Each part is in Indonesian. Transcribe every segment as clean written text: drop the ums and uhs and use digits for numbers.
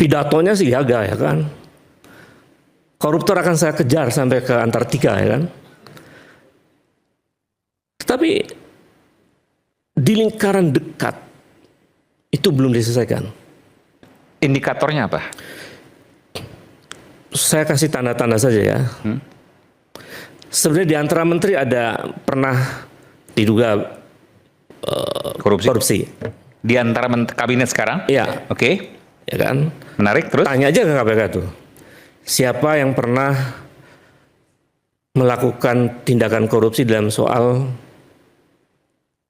Pidatonya sih gagah ya kan. Koruptor akan saya kejar sampai ke Antartika ya kan. Tetapi di lingkaran dekat itu belum diselesaikan. Indikatornya apa? Saya kasih tanda-tanda saja ya. Sebenarnya di antara menteri ada pernah diduga korupsi. Di antara kabinet sekarang? Iya. Oke. Ya kan? Menarik, terus? Tanya aja ke KPK tuh. Siapa yang pernah melakukan tindakan korupsi dalam soal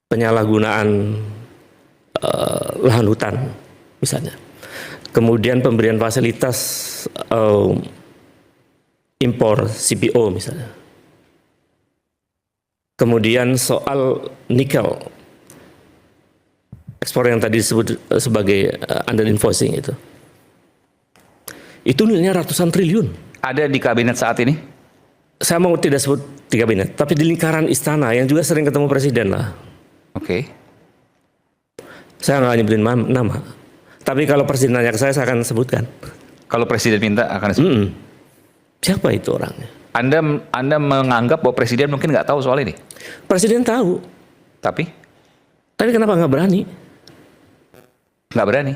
penyalahgunaan lahan hutan misalnya. Kemudian pemberian fasilitas impor CPO misalnya. Kemudian soal nikel, ekspor yang tadi disebut sebagai under invoicing itu nilainya ratusan triliun. Ada di kabinet saat ini? Saya mau tidak sebut di kabinet, tapi di lingkaran istana yang juga sering ketemu presiden lah. Oke. Saya nggak nyebutin nama, tapi kalau presiden nanya ke saya akan sebutkan. Kalau presiden minta akan sebut. Siapa itu orangnya? Anda menganggap bahwa presiden mungkin nggak tahu soal ini? Presiden tahu. Tapi Kenapa nggak berani? nggak berani.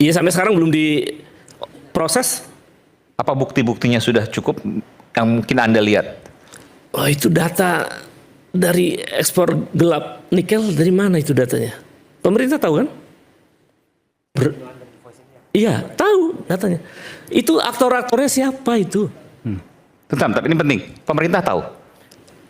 Iya, sampai sekarang belum diproses. Apa bukti-buktinya sudah cukup yang mungkin Anda lihat? Oh, itu data dari ekspor gelap nikel, dari mana itu datanya? Pemerintah tahu kan? Iya, tahu datanya. Itu aktor-aktornya siapa itu? Tapi ini penting. Pemerintah tahu.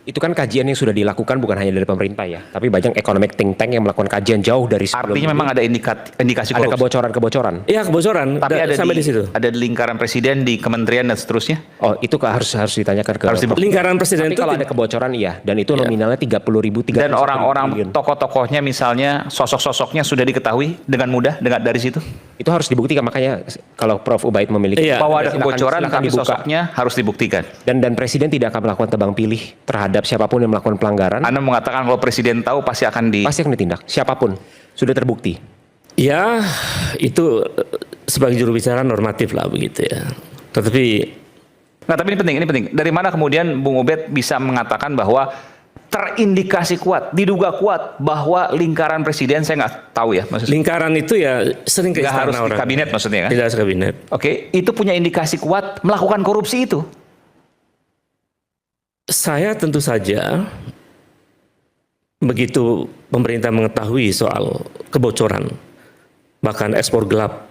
Itu kan kajian yang sudah dilakukan bukan hanya dari pemerintah ya, tapi banyak economic think tank yang melakukan kajian jauh dari sebelum. Artinya memang ada indikasi korupsi. Ada kebocoran-kebocoran. Iya, kebocoran. Tapi ada sampai di situ. Ada di lingkaran presiden, di kementerian dan seterusnya. Oh, itu harus ditanyakan ke. Harus Lingkaran presiden tapi itu kalau ada kebocoran iya, dan itu nominalnya 30.000. Dan orang-orang tokoh-tokohnya misalnya sosok-sosoknya sudah diketahui dengan mudah dari situ. Itu harus dibuktikan, makanya kalau Prof Ubaid memiliki Bahwa ada kebocoran silakan tapi dibuka. sosoknya harus dibuktikan. Dan presiden tidak akan melakukan tebang pilih terhadap siapapun yang melakukan pelanggaran. Anda mengatakan kalau presiden tahu pasti akan ditindak, siapapun sudah terbukti. Ya, itu sebagai juru bicara normatif lah begitu ya. Tapi ini penting. Dari mana kemudian Bung Ubed bisa mengatakan bahwa terindikasi kuat, diduga kuat bahwa lingkaran presiden, saya nggak tahu ya maksudnya. Lingkaran itu ya sering ke istana harus orang. Di kabinet maksudnya kan? Tidak harus kabinet. Oke, itu punya indikasi kuat melakukan korupsi itu. Saya tentu saja begitu pemerintah mengetahui soal kebocoran, bahkan ekspor gelap